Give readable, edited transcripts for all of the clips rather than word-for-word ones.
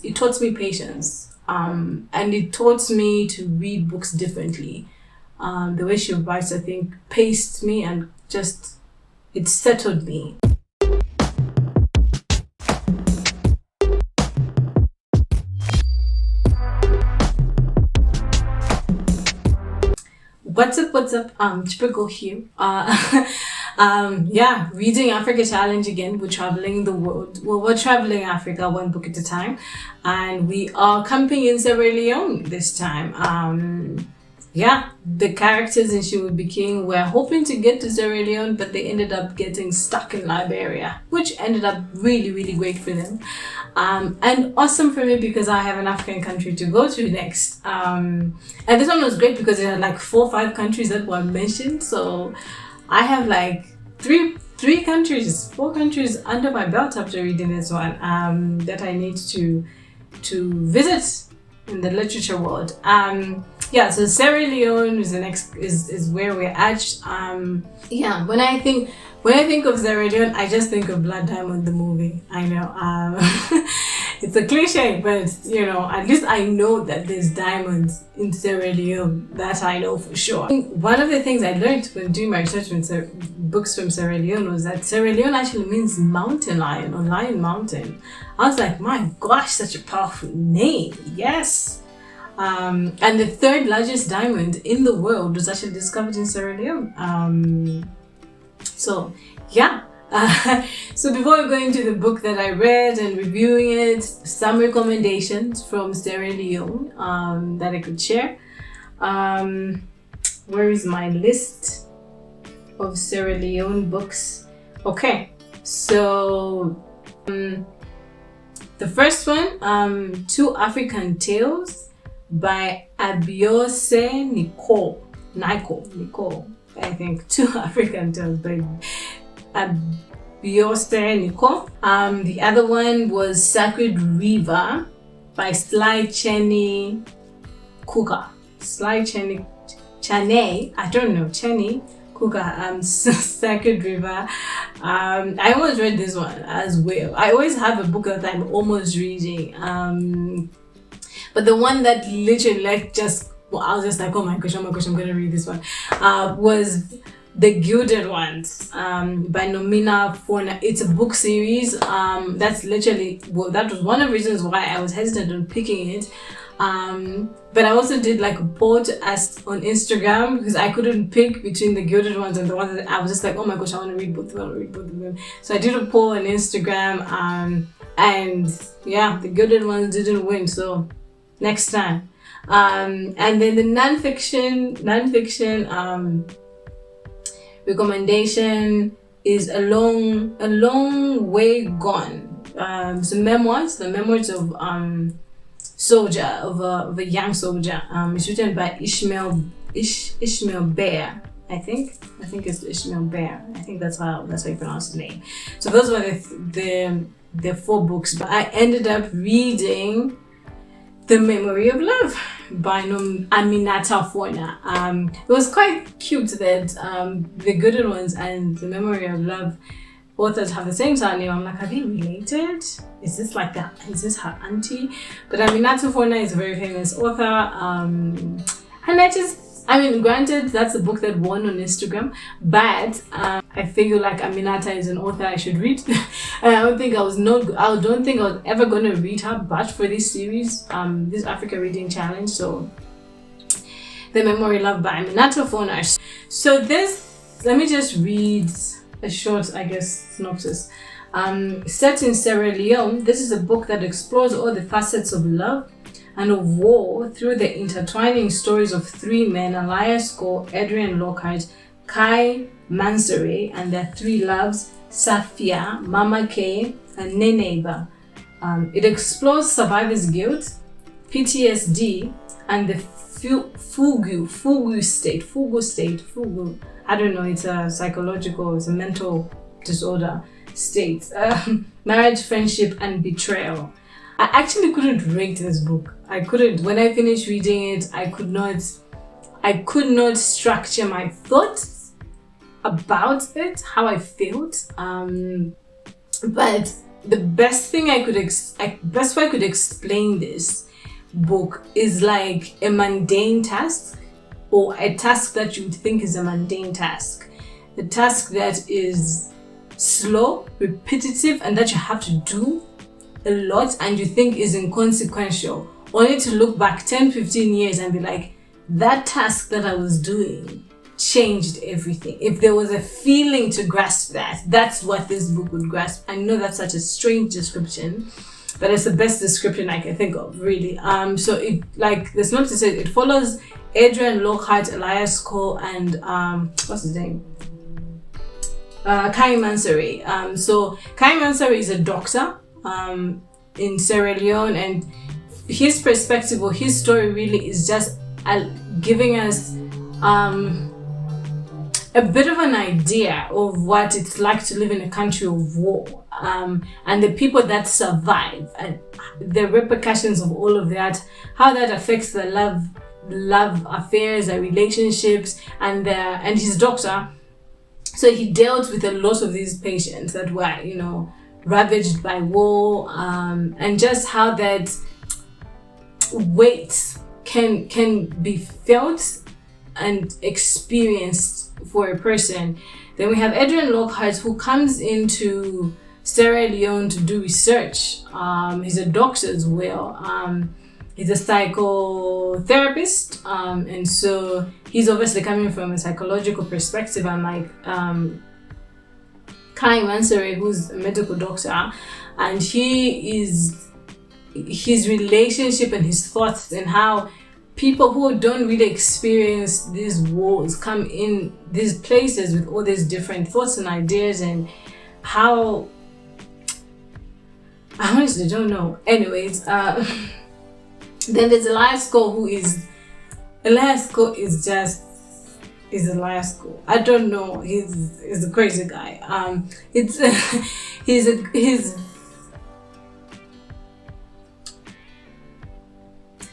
It taught me patience, and it taught me to read books differently. The way she writes, I think, paced me and just, it settled me. What's up? Typical here. Reading Africa challenge again. We're traveling the world. Well, we're traveling Africa one book at a time, and we are camping in Sierra Leone this time. The characters in She Would Be King were hoping to get to Sierra Leone, but they ended up getting stuck in Liberia, which ended up really, really great for them. And awesome for me because I have an African country to go to next. And this one was great because it had like 4 or 5 countries that were mentioned. So I have like 4 countries under my belt after reading this one, that I need to visit in the literature world. So Sierra Leone is the next is where we're at. When I think of Sierra Leone, I just think of Blood Diamond, the movie. I know, it's a cliche, but at least I know that there's diamonds in Sierra Leone. That I know for sure. One of the things I learned when doing my research with books from Sierra Leone was that Sierra Leone actually means mountain lion or lion mountain. I was like, my gosh, such a powerful name. Yes. And the 3rd largest diamond in the world was actually discovered in Sierra Leone. So before we go into the book that I read and reviewing it, some recommendations from Sierra Leone that I could share. Where is my list of Sierra Leone books? Okay, so the first one, 2 African Tales by Abiose Nicole, I think. 2 African Tales by Abiose Nicole. The other one was Sacred River by Sly Cheney Kuka. Cheney Kuka. Sacred River. I almost read this one as well. I always have a book that I'm almost reading. But the one that literally I was just like, oh my gosh, I'm gonna read this one, was The Gilded Ones by Nomina Forna. It's a book series. That was one of the reasons why I was hesitant on picking it. But I also did like a poll to ask on Instagram because I couldn't pick between The Gilded Ones and the ones that I was just like, oh my gosh, I want to read both of them. So I did a poll on Instagram, and The Gilded Ones didn't win. So next time. And then the nonfiction recommendation is a long way gone. The memoirs of soldier of a young soldier. It's written by Ishmael Bear. I think it's Ishmael Bear. I think that's how you pronounce his name. So those were the 4 books. But I ended up reading The Memory of Love by Aminata Forna. It was quite cute that The Good Ones and The Memory of Love authors have the same surname. I'm like, are they related? Is this her auntie? But Aminata Forna is a very famous author. And granted, that's a book that won on Instagram, but I feel like Aminata is an author I should read. And I don't think I was ever going to read her, but for this series, this Africa Reading Challenge. So, The Memory of Love by Aminata Forna. So let me just read a short, synopsis. Set in Sierra Leone, this is a book that explores all the facets of love and of war through the intertwining stories of 3 men, Elias Gore, Adrian Lockhart, Kai Mansouri, and their 3 loves, Safia, Mama K, and Neneba. It explores survivors' guilt, PTSD, and the fugu state. I don't know, it's a mental disorder state. Marriage, friendship, and betrayal. I actually couldn't rate this book. I couldn't. When I finished reading it, I could not structure my thoughts about it, how I felt. But the best thing best way I could explain this book is like a mundane task, or a task that you would think is a mundane task, a task that is slow, repetitive, and that you have to do a lot and you think is inconsequential, only to look back 10-15 years and be like, that task that I was doing changed everything. If there was a feeling to grasp that, that's what this book would grasp. I know that's such a strange description, but it's the best description I can think of, really. So it, like the synopsis said, it follows Adrian Lockhart, Elias Cole, and what's his name? Kai Mansouri. So Kai Mansouri is a doctor in Sierra Leone, and his perspective or his story really is just giving us a bit of an idea of what it's like to live in a country of war, and the people that survive and the repercussions of all of that, how that affects the love affairs, the relationships, and his doctor. So he dealt with a lot of these patients that were, you know, ravaged by war, and just how that weight can be felt and experienced for a person. Then we have Adrian Lockhart, who comes into Sierra Leone to do research. He's a doctor as well. He's a psychotherapist, and so he's obviously coming from a psychological perspective, unlike Kai Mansouri, who's a medical doctor, and his relationship and his thoughts and how people who don't really experience these wars come in these places with all these different thoughts and ideas, and how I honestly don't know. Anyways, then there's Elias Cole, who is Elias I don't know. He's a crazy guy.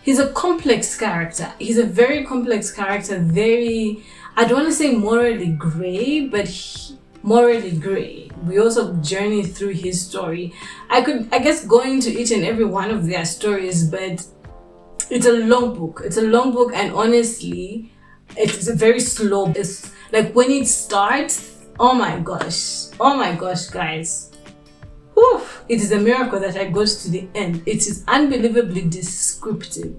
He's a complex character. He's a very complex character. Very, I don't want to say morally grey, but morally grey. We also journey through his story. I guess go into each and every one of their stories, but it's a long book. It's a long book, and honestly, it's a very slow. It's like when it starts, oh my gosh, guys. Whew, it is a miracle that I got to the end. It is unbelievably descriptive.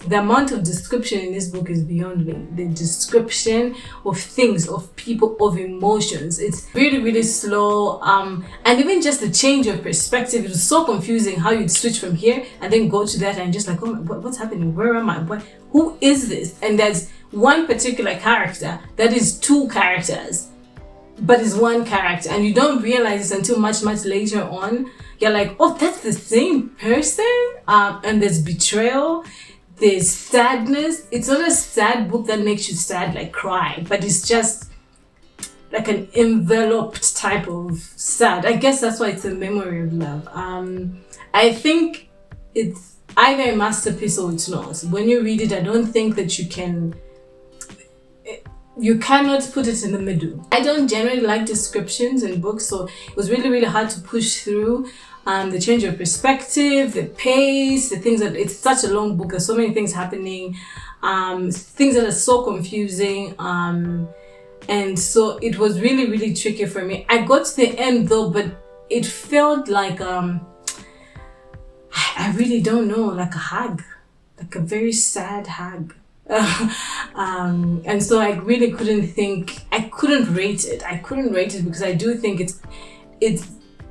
The amount of description in this book is beyond me. The description of things, of people, of emotions. It's really, really slow. And even just the change of perspective, it was so confusing how you'd switch from here and then go to that and just like, oh, what's happening? Where am I? Who is this? And there's one particular character that is two characters, but is one character, and you don't realize this until much later on. You're like, oh, that's the same person. And there's betrayal. There's sadness. It's not a sad book that makes you sad, like cry, but it's just like an enveloped type of sad. I guess that's why it's a memory of love. I think it's either a masterpiece or it's not. When you read it, I don't think that you cannot put it in the middle. I don't generally like descriptions in books, so it was really, really hard to push through. The change of perspective, the pace, the things that it's such a long book. There's so many things happening, things that are so confusing, and so it was really, really tricky for me. I got to the end though, but it felt like I really don't know, like a hug, like a very sad hug. And so I really couldn't rate it. I couldn't rate it because I do think it's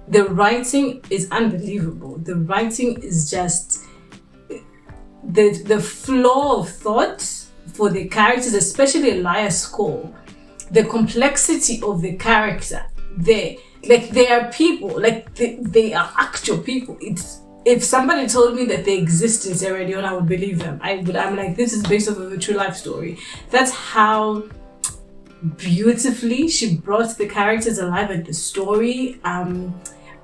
the writing is unbelievable. The writing is just the flow of thought for the characters, especially Elias Cole, the complexity of the character. They are people, they are actual people. If somebody told me that they exist in Sierra Leone, I would believe them. I'm like, this is based off of a true life story. That's how beautifully she brought the characters alive and the story.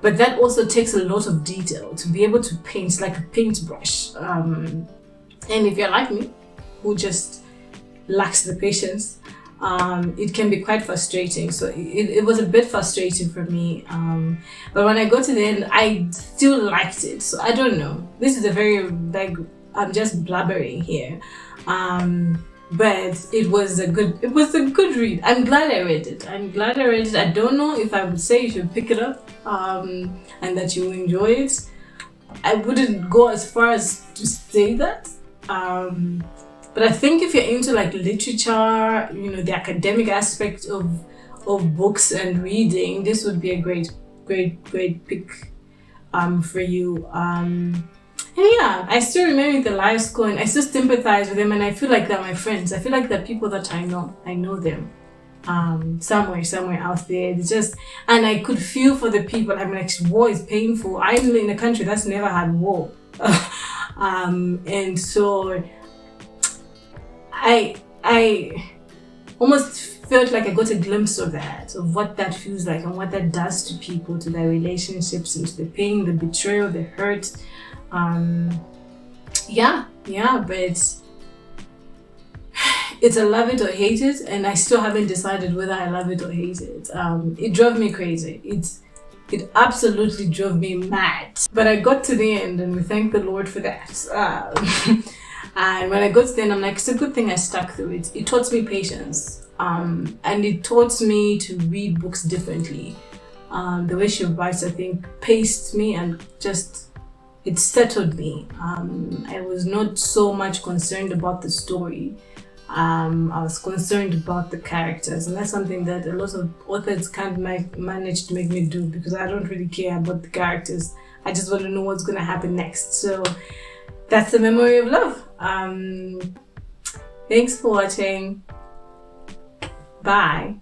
But that also takes a lot of detail to be able to paint like a paintbrush. And if you're like me, who just lacks the patience, it can be quite frustrating. So it was a bit frustrating for me. But when I got to the end, I still liked it. So I don't know. This is a very, like, I'm just blabbering here. But it was a good read. I'm glad I read it. I don't know if I would say you should pick it up, and that you will enjoy it. I wouldn't go as far as to say that. But I think if you're into like literature, you know, the academic aspect of books and reading, this would be a great pick for you. And yeah, I still remember the live score, and I still sympathize with them, and I feel like they're my friends. I feel like they're people that I know them. Somewhere out there. It's just, and I could feel for the people. I'm like, war is painful. I'm in a country that's never had war. And so I almost felt like I got a glimpse of that, of what that feels like and what that does to people, to their relationships, and to the pain, the betrayal, the hurt. But it's a love it or hate it, and I still haven't decided whether I love it or hate it. It drove me crazy. It absolutely drove me mad. But I got to the end, and we thank the Lord for that. And when I got to the end, I'm like, it's a good thing I stuck through it. It taught me patience, and it taught me to read books differently. The way she writes, I think, paced me and just, it settled me. I was not so much concerned about the story. I was concerned about the characters, and that's something that a lot of authors can't manage to make me do, because I don't really care about the characters. I just want to know what's going to happen next. So that's The Memory of Love. Thanks for watching. Bye.